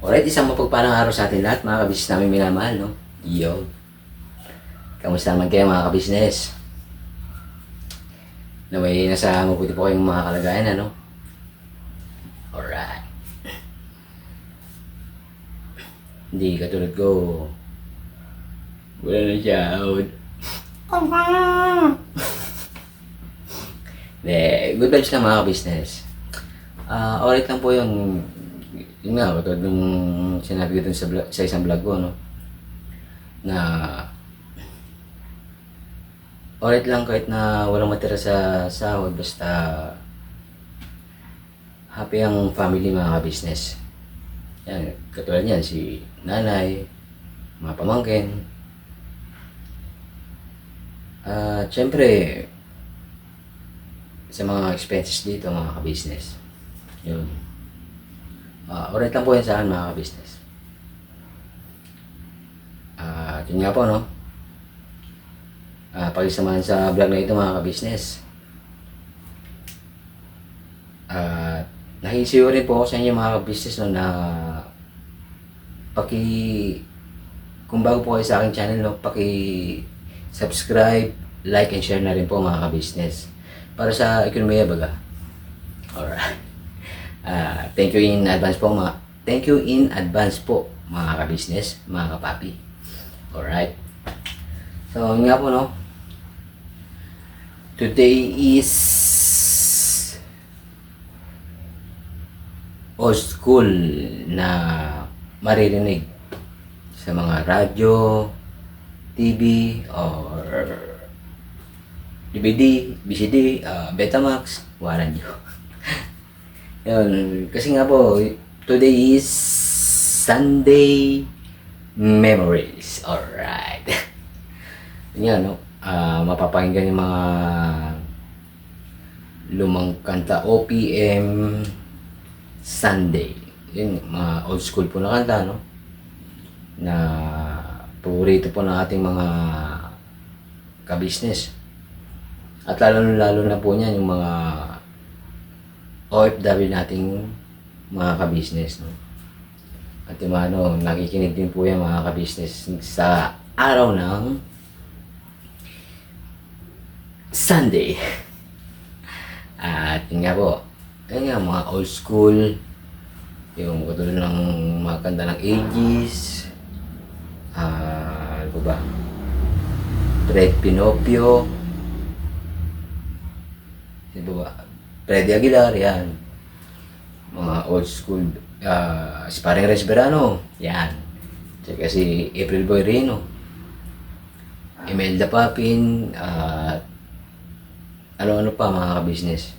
Alright, isang mapagpalang araw sa atin lahat, mga kabisnes namin minamahal, no? Yo. Kamusta naman kayo, mga kabisnes? Naway, nasa mabuti po kayong mga kalagayan, ano? Alright. Hindi katulad ko. Wala na siyahod. Hindi, good vibes lang, mga kabisnes. Alright lang po yun nga, katulad nung sinabi ko dun sa isang vlog ko, no? Na alright lang kahit na walang matira sa sahod, basta happy ang family, mga ka-business. Yan, katulad yan, si nanay, mga pamangkin. At syempre, sa mga expenses dito, mga ka-business. Yun. Alright lang po yan sa akin, mga ka-business. Yun nga po, no? Pakisamahan sa vlog na ito, mga ka-business. Nahisio rin po ako sa inyo, mga ka-business, no, na kung bago po kayo sa aking channel, no, subscribe, like, and share na rin po, mga ka-business. Para sa ekonomiya, baga. Alright. Thank you in advance po, mga ka-business, mga kapapi. Alright. So, yun nga po, no. Today is old school na maririnig sa mga radyo, TV, or DVD, BCD, Betamax, waran nyo. Yun, kasi nga po, today is Sunday Memories. Alright. Yan, no? Mapapakinggan yung mga lumang kanta, OPM Sunday. Yun, mga old school po na kanta, no? Na paborito po ng ating mga ka-business. At lalo na po niyan yung mga OFW nating mga ka-business, no? At yung ano, nakikinig din po yan, mga ka-business, sa araw ng Sunday. At yun nga po, yun nga, mga old school, yung katulad ng mga kanta ng 80s, ano ba, Fred Pinopio, ano ba, Freddy Aguilar, yan. Mga old school, si Paring Resberano, yan. Tsaka si April Boy Rino, Imelda Papin, ano-ano pa, mga ka-business.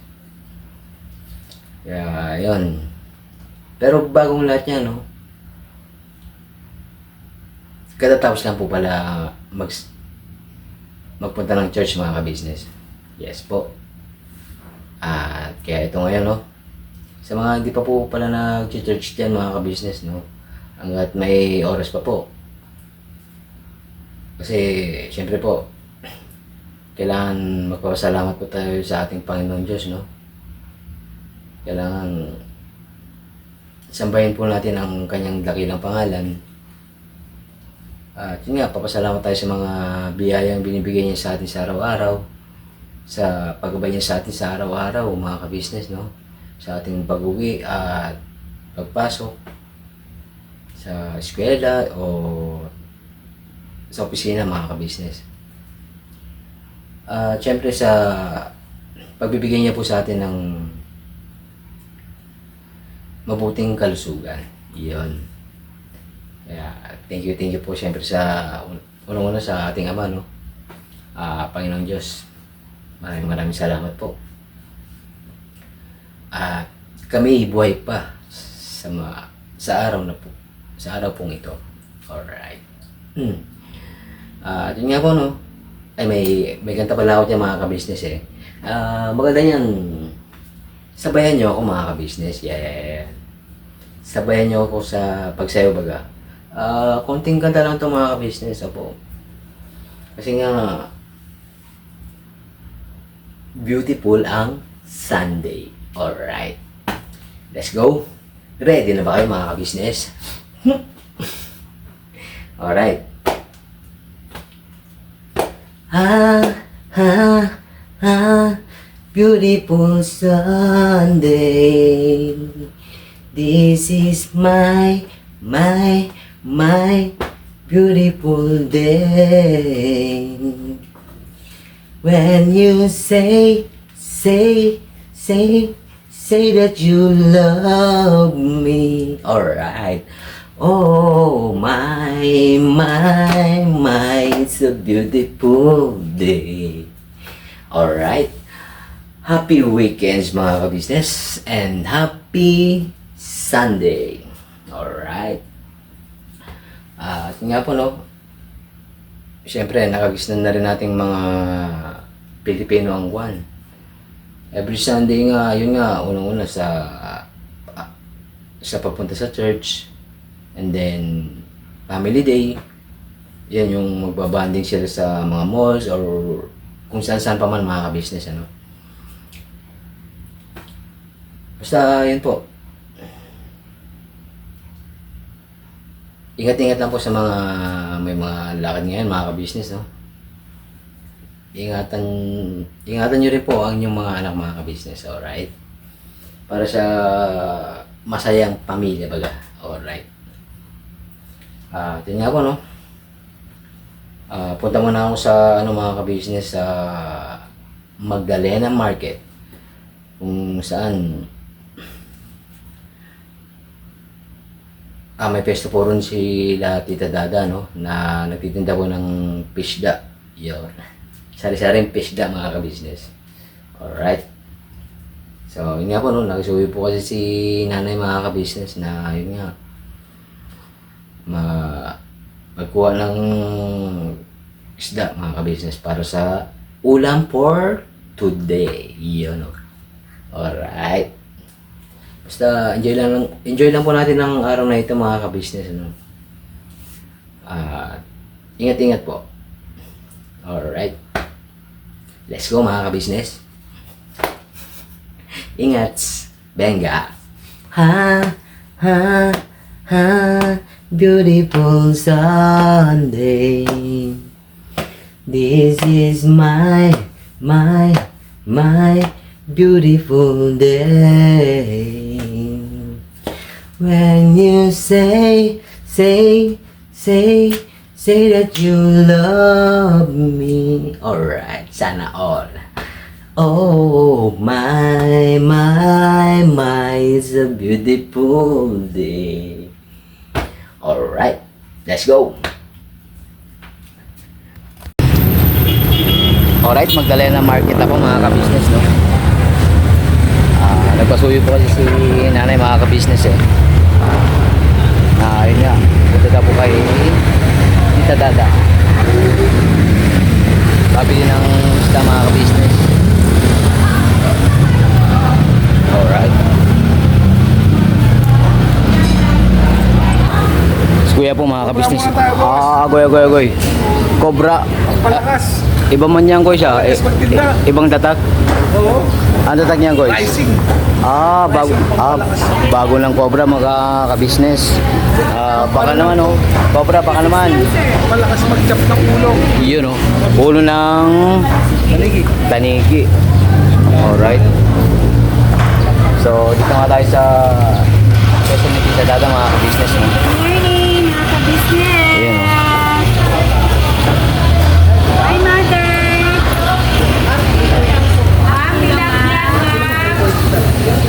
Kaya, yun. Pero bagong lahat niya, no? Katatapos lang po pala magpunta ng church, mga ka-business. Yes po. At kaya ito ngayon, no? Sa mga hindi pa po pala nag-church dyan, mga ka-business, no? Hanggat may oras pa po. Kasi, syempre po, kailangan magpapasalamat po tayo sa ating Panginoon Diyos, no? Kailangan sambahin po natin ang kanyang dakilang pangalan. At yun nga, papasalamat tayo sa mga biyayang binibigay niya sa atin sa araw-araw, sa paggabay niya sa atin sa araw-araw, mga ka-business, no? Sa ating pag-uwi at pagpasok sa eskwela o sa opisina, mga ka-business. Siyempre sa pagbibigay niya po sa atin ng mabuting kalusugan. Iyon. Kaya thank you po siyempre sa unang-una sa ating Ama, no? Panginoong Diyos. Maraming salamat po. Kami buhay pa sa araw na po. Sa araw pong ito. Alright. Yun nga po, no? Ay, may kanta pala ako dyan, mga ka-business, eh. Maganda yan. Sabayan nyo ako, mga ka-business. Yeah. Sabayan nyo ako sa pagsayo, baga. Konting kanta lang ito, mga ka-business, po. Kasi nga, beautiful ang Sunday. Alright. Let's go. Ready na ba kayo mga ka-business? Alright. Beautiful Sunday. This is my beautiful day. When you say that you love me. Alright. Oh my, it's a beautiful day. Alright. Happy weekends mga ka-business and happy Sunday. Alright. At nga po no, siyempre nakagisnan na rin nating mga Pilipino ang buwan. Every Sunday nga, yun nga, unang-una sa papunta sa church. And then, family day. Yan yung magbabanding sila sa mga malls or kung saan-saan pa man mga ka-business, ano. Basta, yun po. Ingat-ingat lang po sa mga may mga lakad ngayon, mga ka-business, no. Ingatan nyo rin po ang inyong mga anak, mga ka-business, alright? Para sa masayang pamilya, baga, alright. Yun nga po, no? Punta muna ako sa mga ka-business sa Magdalena Market, kung saan may pesto po rin si Tita Dada, no? Na nagtitinda po ng pisda. Yun. Sari-saring pisda mga ka-business. Alright. So, yun nga po, no? Nagsuwi po kasi si nanay mga ka-business na yun nga. Magkuha ng isda mga ka-business para sa ulam for today. Yun, no? Alright. Basta enjoy lang po natin ang araw na ito mga ka-business, ano. Ingat-ingat po. Alright. Let's go mga ka-business. Ingat. Benga. Beautiful Sunday. This is my beautiful day. When you say that you love me. Alright, sana all. Oh my, it's a beautiful day. Alright, let's go. Alright, Magdalena Market ako mga ka-business, no? Nagpasuyo po kasi si nanay mga ka-business, eh. Yun nga, punta na po kay Tita Dada. Pabili ng isda mga ka-business. Alright. Kuya po mga ka-business. Goy. Cobra. Palakas. Iba man yan, Goy, siya. Ibang datak. Oo. Ano datak niya, Goy? Rising. Bago ng Cobra mga ka-business. Baka naman, oh. Cobra, baka naman. Malakas mag-chop ng ulo. Yun, oh. Ulo ng tanigi. Alright. So, dito nga tayo sa Quezon ni Tita Dada mga ka-business, no? Morning, mga ka-business! Ayan, oh. Hi, mother!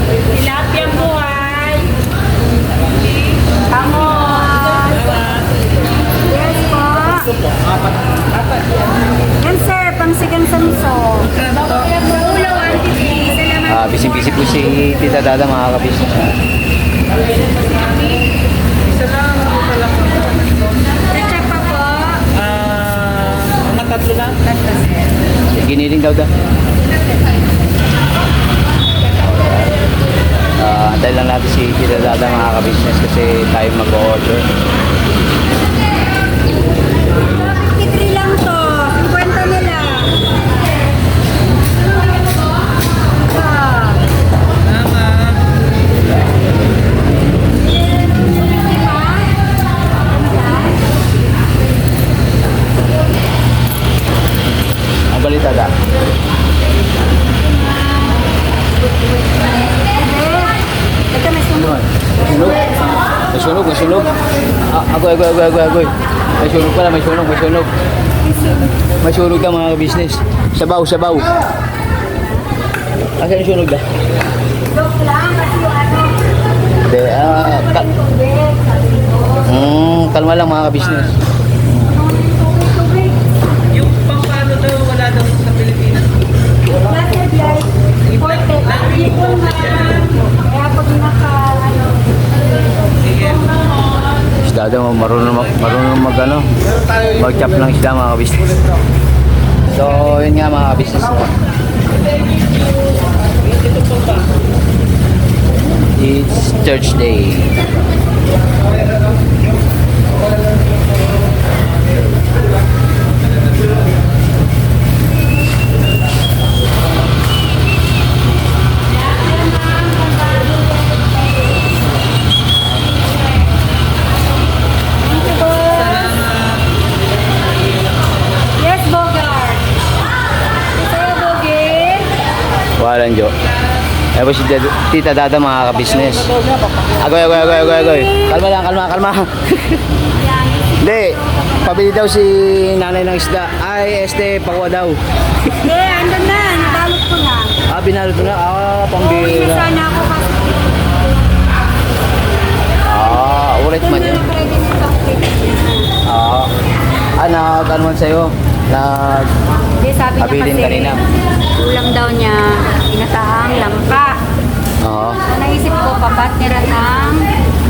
Tilapia buhay! Tamos! Yes po! Yan sir, pangsigang samso. Ulo, 150. Salamat. Busy-busy po si Tita Dada mga ka-business. Isa lang ako pala. Check pa po. Mga tatlo lang. Giniling daw. Antayin lang natin si Tita Dada mga ka-business kasi tayo mag-order. 53 lang to. 50 nila. sunog. Agoy. May sunog pala, may sunog. May sunog ka mga business. Sabaw. Asan yung sunog na? Joke lang kasi ano. Hindi, kalma lang mga business. Yung pampano daw, wala daw sa Pilipinas. Last year, guys, imported. Ipon na. Kaya pag ano, Isda daw, marunong mag-chop ng isda mga business. So, yun nga mga business. It's church day. yes, Bogart. Sa'yo, Bogey. Walang jo. Eh si Tita Dada mga ka-business. Agoy. Kalma. Hindi. Pabili daw si nanay ng isda. Ay, pakuha daw. Andun na. Nabalot ko na. Binalot mo na. Uuwi na Pambira. sana ako kasi Ulit man doon yun. na ready na chocolate niya. Ano man sa'yo? Hindi, sabi niya Abilin kasi kanina. ulam daw niya, inataang langka. Oo. So naisip ko, papatnira ng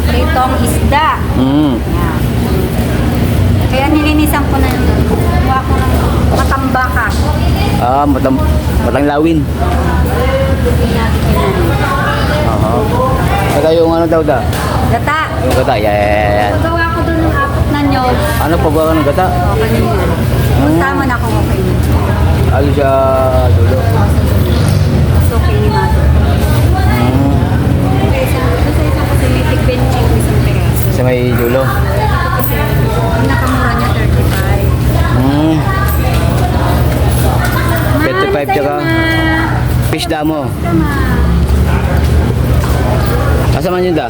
pritong isda. Mm. Yan. Kaya nilinisan ko na yun. Kuha ko ng matambaka. Matang lawin. Hindi natin kinanin. Saka yung ano daw da? Gata. Yung gata. Yan. Pagawa ko doon ng apat na nyog. Ano pa ba ng gata? O, kanina. Tama na kung okay na. Ano siya dulo? Mas okay ni Mato. Sa isang kasi may tig-benching isang peraso. Sa may dulo. Kasi pinakamura niya 35. 35 tsaka fish damo. Asa man yun da?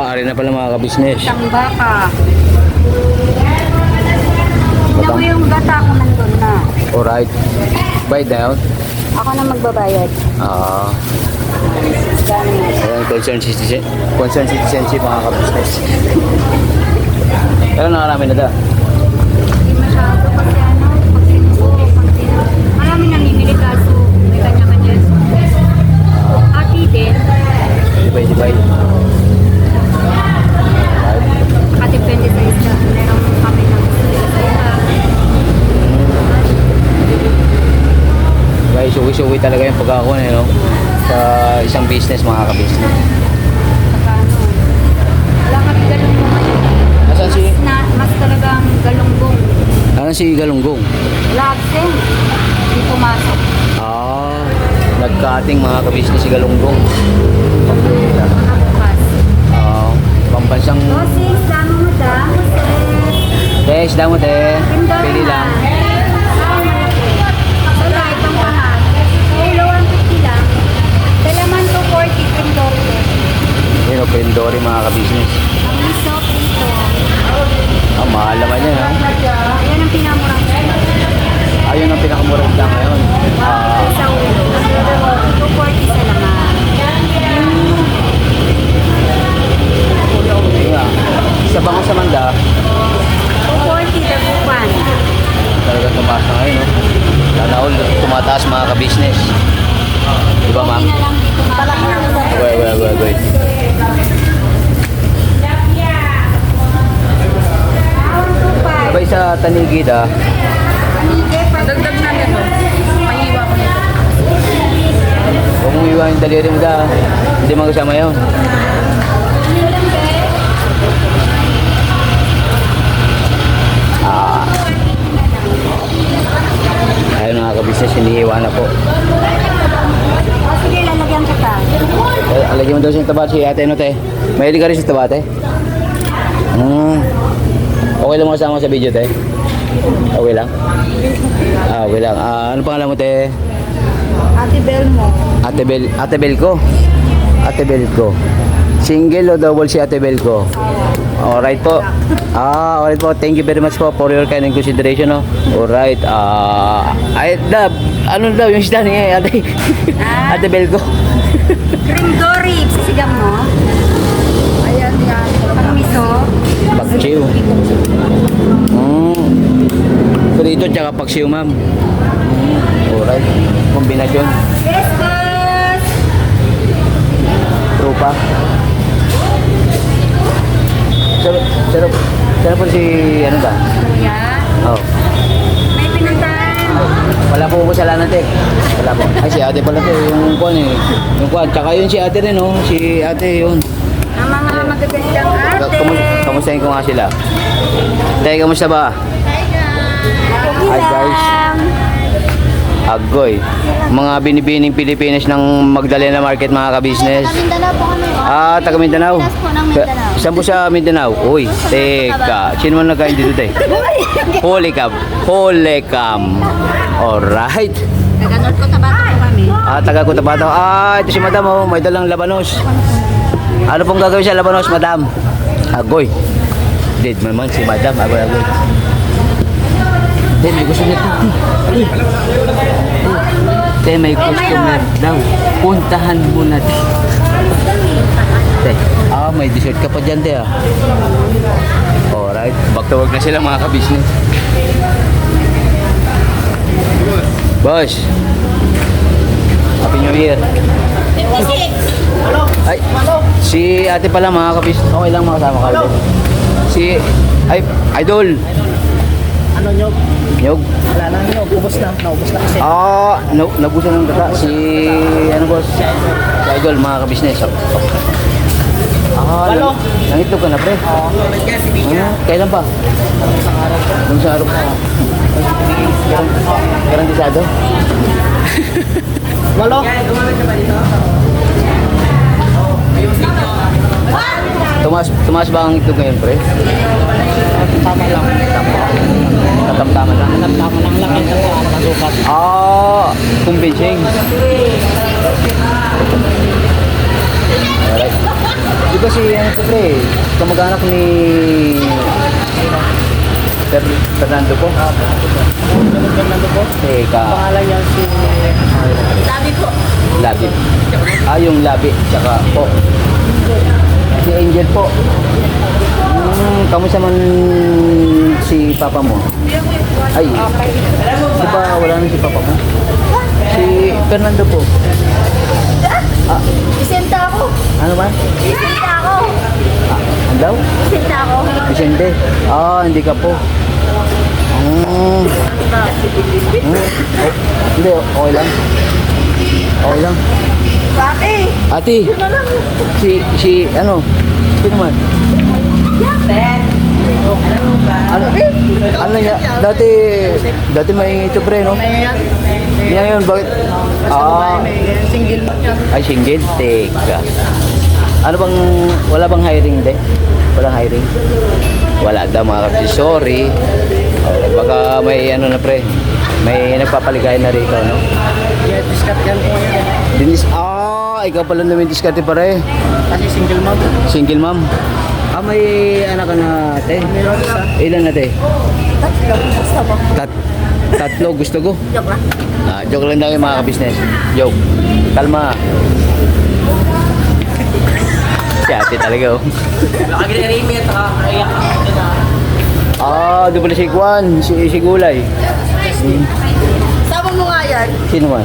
Ari na pala mga ka-business. Tambaka. Tignan mo yung gata ko nandun na. Alright. Buy down. Ako na magbabayad. Ayan, concern citizen mga ka-business. Pero nakarami na da. Hindi masyado kasi ano, marami namimili kaso may kanya-kanya. Ati din, Sibay. nakadepende sa isda. Meron kami ng gusto nila sa isda. Guys, suwi-suwi talaga yung pagkakakuha no? Sa isang business mga ka-business. Saka ano, wala kami galunggong ngayon. Nasaan si... Mas talagang galunggong. Ano si Galunggong? Wala absent. Hindi pumasok. Nagkating mga ka-business si Galunggong. Nakabukas. Pambansang... Bossing, damo mo da. Yes, damo te. Pili lang. Wala, itong pangat. Ulo 150 lang. Dalaman to 40, Pindoro. Yun o, Prindori mga ka-business. Ang miso, Pinto. Mahal naman yan ha. Yan ang pinamurang Ayun ang pinakamurang lang ngayon. sa ulo. 240 sa laman. Sa bango sa Manda, 240 dagupan. talagang tumaas na ngayon. No? Sana all, tumataas mga ka-business. Diba ma'am? Hindi na lang dito mataas. Wait. Sabay sa Tanigid Dagdag na nito. Pahiwa ko nito. Huwag mong iwan yung daliri mo hindi magkasama yun. Ayun mga ka-business, hinihiwa na po. Sige, lalagyan kita. Alagyan mo daw sa taba si ate no te. Mahilig ka rin sa taba te? Okay lang mo kasama sa video te? Okay lang? Okay lang. Ano pangalan mo te? Ate Belmo. Ate Bel ko. Ate Belco. Single o double si Ate Belco? Alright po. Alright po. Thank you very much po for your kind and consideration, no? Alright. Ay, ano daw yung isda ni Ate? Ate Belco. Cream dory. Sisigang mo. Ayan yan. Pangmiso. Pagsiw. Prito tsaka pagsiw, ma'am. Alright. Kombinasyon. Yes, boss. Trupa. Sarap po si ano ba? Kuya. Oh. May pinuntahan. Wala po kasalanan, Tek. Wala po. Ay, si ate pala to. Yung kwan eh. Yung kwan. Tsaka yun si ate rin, oh. Si ate yun. Ang mga magagandang ate. Kamustahin ko nga sila. Tek, kamusta ba? Hi, guys. Agoy. Mga binibining Pilipinas ng Magdalena Market, mga ka-business. Mindanao po kami. Taga Mindanao. Pinas po ng Mindanao. Saan po sa Mindanao? Uy, teka. Sino man nagkain dito, te? Holy Cam. Holy Cam. Alright. Taga-North Cotabato po kami. Taga Cotabato. Ito si Madam, oh. May dalang labanos. Ano pong gagawin sa labanos, Madam? Agoy. Dead naman si Madam. Agoy. Te, may gusto niya. Te, may customer daw. Puntahan mo na, te. Te, may dessert ka pa dyan, te, ah. Alright. Back to work na sila, mga ka-business. Boss. Happy New Year. Ay, si ate pala, mga ka-business. Okay lang makasama ka ulit. Idol. Ano nyo? Nyog. Wala na nyo. Ubus na. Naubos na kasi. Nabusan ng data. Ano boss? Si Idol, mga ka-business. Walo. Nangitog ka na, pre. Kailan pa? Nung sa araw pa. Garantisado? Walo. Tumaas ba ang itlog ngayon, pre? Tama lang. Tatamtama lang. Tama lang lang. Ito po ang nakasukat. Convincing. Alright. Di ba si, pre, kamag-anak ni Fernando po? Fernando po. Teka. Pangalan niya si... Sabi po. Labi. Yung labi. Tsaka po. Si Angel po. Kamusta man si papa mo? Ay. Di ba wala na si papa mo? Si Fernando po. Isenta ako. Ano ba? Isenta ako. Ano daw? Isenta ako. Vicente. Hindi ka po. Hindi, okay lang. Okay lang. Ate. Ate, ano? Sino man? Ano niya? Dati may ito pre, no? Ngayon, bakit? Single mo niya. Ay, single? Teka. Ano bang, wala bang hiring, de? Walang hiring? Wala daw, mga kapatid. Sorry. Baka may ano na pre, may nagpapaligay na rito, no? Yeah, discount yan po yan. Ikaw pala namin diskarte pare. Kasi single mom. Single mom. May anak ka na, te? Meron isa. Ilan na, te? Tatlo. Gusto mo. Tatlo, gusto ko. Joke lang. Joke lang daw yung mga ka-business. Joke. Kalma. Si ate talaga, oh. Baka ginarimi at nakakaiyak ako. Doon pala si Kwan, si Gulay. Sama mo nga yan. Sino man?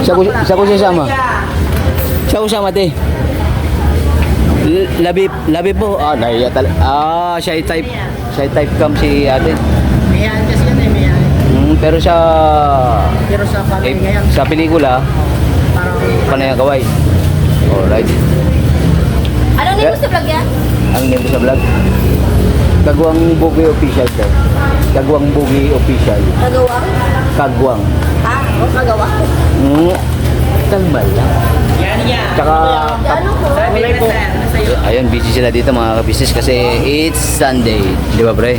Siya ko sasama. Siya ko sama, te. Labi po. Nahiya talaga. Shy type cam si ate. Mayahan kasi yan eh, mayahan. Pero Pero sa family ngayon, sa pelikula, parang... panay ang kaway. Alright. Ano name mo sa vlog yan? Ang name ko sa vlog? Kagwang Bugi Official, sir. Kagwang Bugi Official. Nagawa? Kagwang. Nagawa. Kalma lang. Yan yan. Tsaka, Ano po? Kulay po. ayun, busy sila dito mga ka-business kasi it's Sunday. Di ba, pre?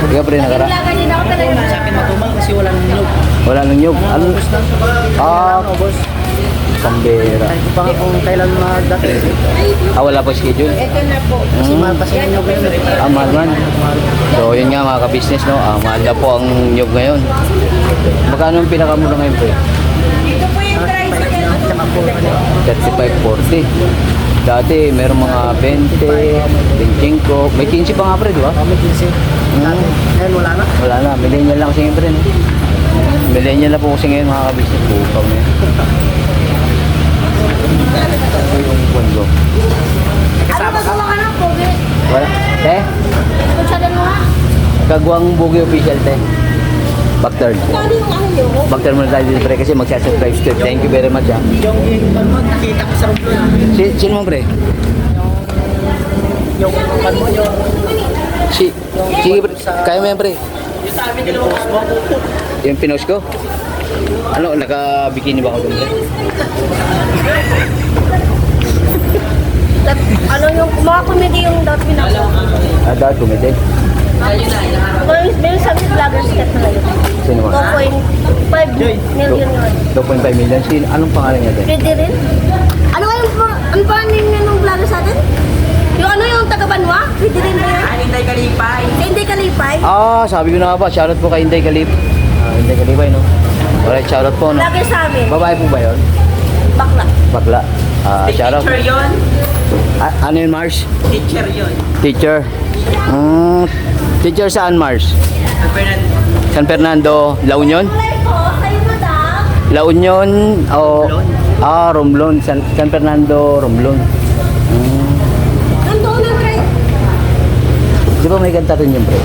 Di ba, pre, nakara? Naglaga din ako talaga. Sa akin matumal kasi wala nang nyug. Wala nang nyug. Ubus na. Ah, Ubus. pambira. Kahit pa nga kung kailan mag-dating. Wala po schedule. Ito na po. Kasi mahal kasi yung nyug ngayon. Mahal man. So, yun nga mga ka-business, no? Mahal na po ang nyug ngayon. Magkano ang pinakamura ngayon, pre? Ito po yung tricycle. Tsaka po, ano, 35-40. Dati, meron mga 20, 25. May 15 pa nga, pre, di ba? kami 15. Dati, ngayon wala na. Wala na. Millennial lang kasi ngayon, pre, no? Millennial na po kasi ngayon, mga ka-business. Bukaw na yan. Ito yung kondo. Ano magawa ka ng pogi? Wala. Te? Kutsada mo nga. Kagwang Bugi official, te. Backtard. Kano yung ano nyo? Backtard muna tayo dito, pre, kasi magsasubscribe to. Thank you very much, ha. Yung pan mo, nakita ko sa rumble. Sino mo, pre? Yung pan mo, yung Sige, pre. Kaya mo yan, pre. post mo. Yung pinost ko? Ano, naka-bikini ba ako doon, pre? Ano yung mga comedy yung dapat pinagawa? Dahil kumite. May sabi vloggers kat na ngayon. Sino mo? 2.5 million yun. 2.5 million. Anong pangalan niya, te? Pwede rin. Ano nga yung, ano pa yung vlogger sa atin? Yung ano yung taga-Banwa? Pwede rin ba yun? Hinday Kalipay. Hindi Kalipay. Sabi ko na nga ba, shoutout po kay Inday Kalip. Inday Kalipay, no? Alright, shoutout po, no? Vlogger sa amin. Babae po ba yun? Bakla. Bakla. Shoutout. Teacher yun. Ano yun, Mars? Teacher yun. Teacher. Teacher saan, Mars? Fernando. San Fernando, La Union? Kulay po, kayo madam. La Union, Romblon. San Fernando, Romblon. Nandoon ang try. Di ba may kanta rin yun, pre?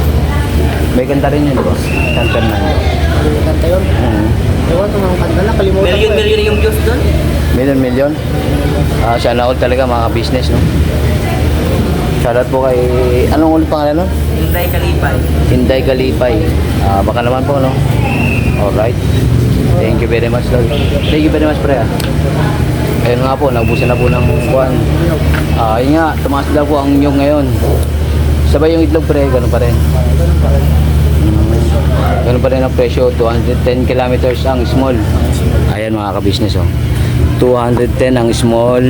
May kanta rin yun, di ba? San Fernando. Ano kanta yun? Ewan ko mga kanta na, kalimutan ko. Million yung views doon. Million. Sana all talaga mga business, no? Shoutout po kay... Anong ulit pangalan nun? Hinday Kalipay. Inday Kalipay. Baka naman po, no? Alright. Thank you very much, Lord. Thank you very much, pre. Ayun nga po, naubusan na po ng buwan. Yun nga, tumaas daw po ang nyug ngayon. Sabay yung itlog, pre, ganun pa rin. Ganun pa rin ang presyo, 210 kilometers ang small. Ayan mga ka-business, oh. 210 ang small,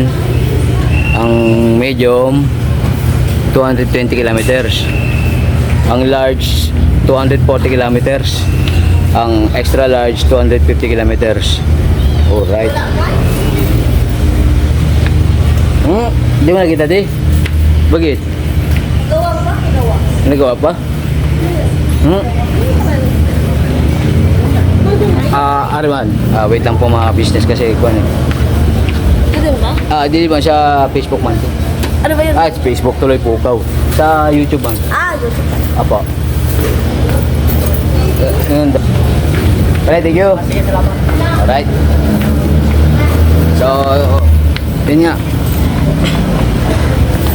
ang medium, 220 kilometers. Ang large, 240 kilometers. Ang extra large, 250 kilometers. Alright. Hindi mo nakita, di? Bakit? Gawa ba? Gawa. Nagawa pa? Ariman, wait lang po mga business kasi kuan eh. Ganun ba? Di ba siya Facebook man? Ano ba yun? It's Facebook tuloy po ikaw. Sa YouTube man. YouTube. Apo. Alright, thank you. Sige, salamat. Alright. So, yun nga.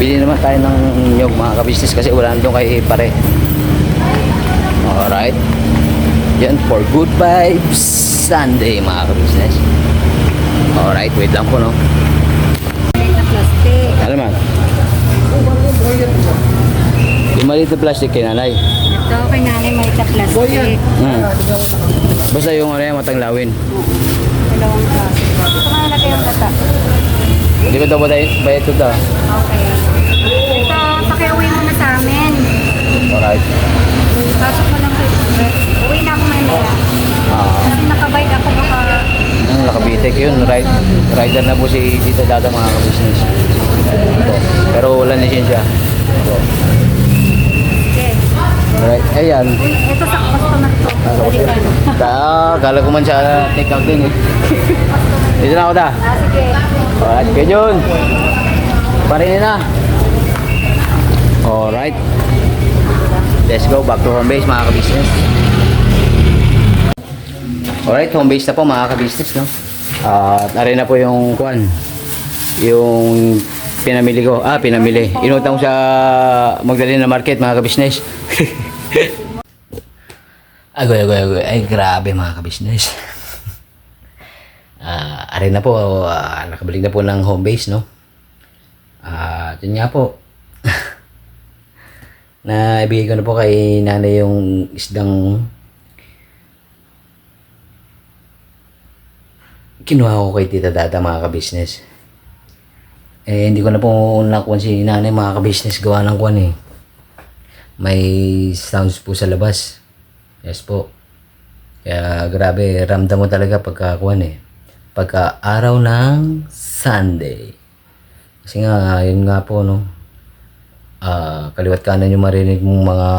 Bili naman tayo ng nyog mga ka-business kasi wala nandun kay pare. Alright. Yan for good vibes Sunday mga ka-business. Alright, wait lang po, no? Plastic. Ano man? Yung maliit na plastic kay nanay. Ito kay nanay may plastic. Basta yung ano yan, matanglawin. Dalawang plastic. Ito nga nalagay yung gata. Hindi ko daw ba ito daw? Okay. Ito, pakiuwi mo na sa amin. Alright. Pasok mo lang sa express. Uwi na ako mamaya. Kasi nakabike ako baka... Nakabitek yun. Rider na po si Tita Dada mga ka-business. Ito. Pero wala lisensya. Ito. Okay. Alright. Ayan. Ito sa customer ko. Kala ko man siya take out din eh. Dito na ako da. Sige. Alright. Kaya yun. Parinin na. Alright. Let's go back to home base mga ka-business. Alright, home base na po mga ka-business, no? At arin na po yung kuan. Yung pinamili ko. Pinamili. Inutang ko sa Magdalena Market mga ka-business. Agoy. Ay, grabe mga ka-business. Arin na po, nakabalik na po ng home base, no? Yun nga po. Naibigay ko na po kay nanay yung isdang kinuha ko kay Tita Dada mga ka-business. Eh, hindi ko na po nakuha si nanay mga ka-business, gawa ng kuwan eh. May sounds po sa labas. Yes po. Kaya grabe, ramdam mo talaga pagka kuwan eh. Pagka araw ng Sunday. Kasi nga, yun nga po no. Kaliwat kanan yung marinig mong mga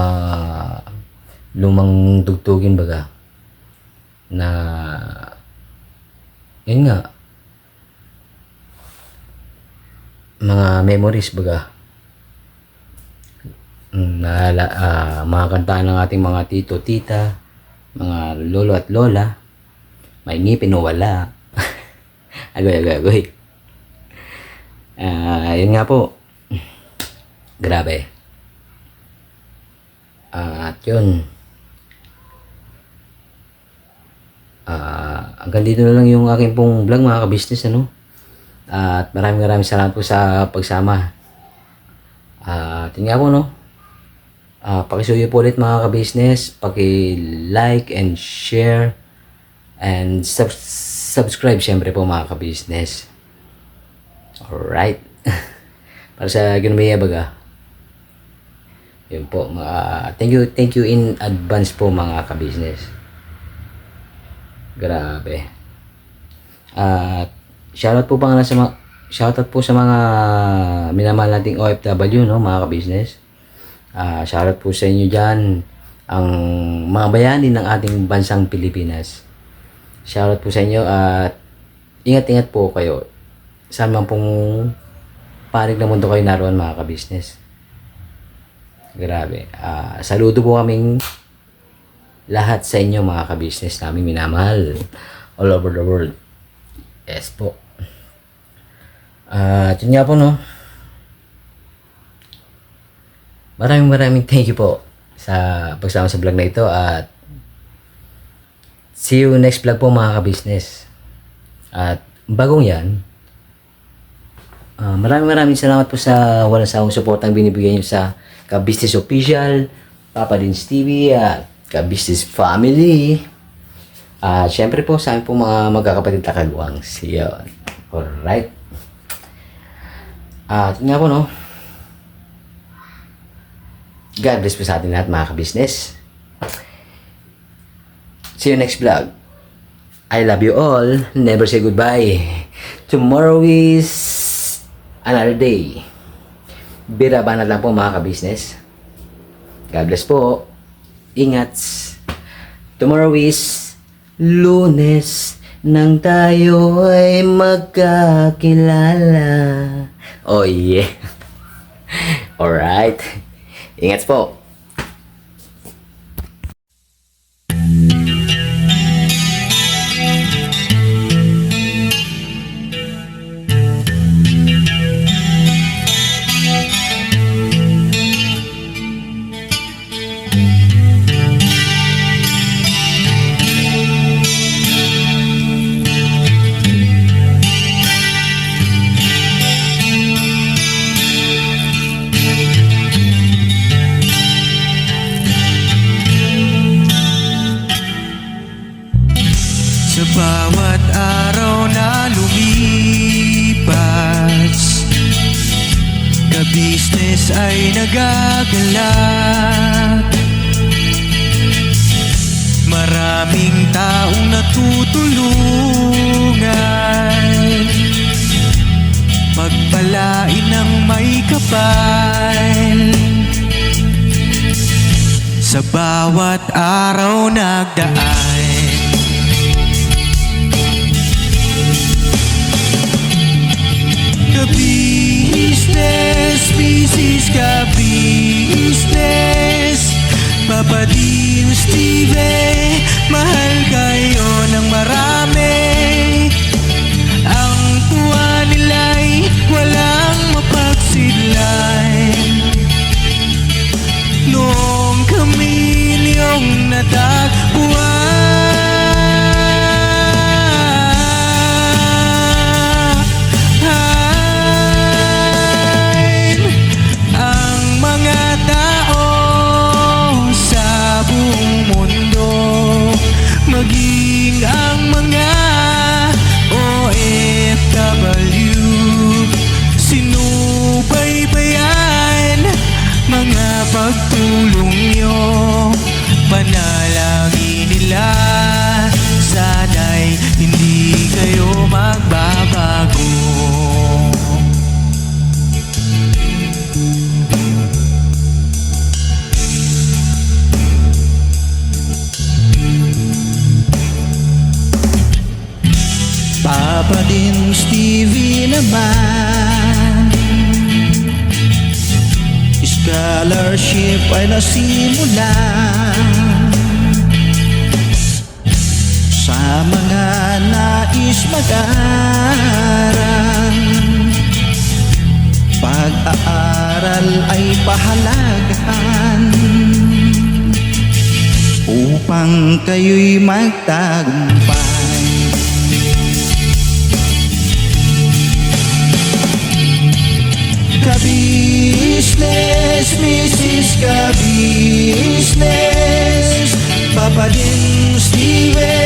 lumang tugtugin baga. Na, yun nga, mga memories baga. Mga kantaan ng ating mga tito, tita, mga lolo at lola. May ngipin o wala. Agoy. Yun nga po. Grabe. At yun. Hanggang dito na lang yung aking pong vlog mga ka-business, ano? At maraming salamat po sa pagsama. At yun nga po, no? Pakisuyo po ulit mga ka-business. Paki-like and share and subscribe syempre po mga ka-business. Alright. Para sa Ginumiya baga. Yun po. Thank you in advance po mga ka-business. Grabe. At shoutout po sa mga minamahal nating OFW, no, mga ka-business. Shoutout po sa inyo dyan, ang mga bayani ng ating bansang Pilipinas. Shoutout po sa inyo at ingat-ingat po kayo. Saan man pong panig ng mundo kayo naroon mga ka-business. Grabe. Saludo po kaming lahat sa inyo mga ka-business naming minamahal all over the world. Yes po. Yun nga po, no. Maraming thank you po sa pagsama sa vlog na ito at see you next vlog po mga ka-business. At bagong yan, maraming salamat po sa walang sawang support ang binibigay nyo sa Ka-Business Official, Papa Dins TV, at Ka-Business Family. Syempre po sa amin po mga magkakapatid na kagawang. See you. Alright. At nga po, no. God bless po sa atin lahat mga ka-business. See you next vlog. I love you all. Never say goodbye. Tomorrow is another day. Birabanat lang po mga ka-business. God bless po. Ingat. Tomorrow is Lunes nang tayo ay magkakilala. Oh yeah. Alright. Ingat po. Sa bawat araw na lumipas, ka-business ay nagagalak. Maraming taong natutulungan, pagpalain ng may kapal. Sa bawat araw nagdaan, ka-business, business ka-business, Papa Dins TV, mahal kayo ng marami. Ang tuwa nila'y walang mapagsidlan. Noong kami niyong natagpuan, maging ang mga tulong nyo, panalangin nila, sana'y hindi kayo magbabago. Papa din Stevie naman, scholarship ay nasimula sa mga nais mag-aral. Pag-aaral ay pahalagahan upang kayo'y magtagumpay. Ka-business, Mrs. Ka-business, Papa din Steven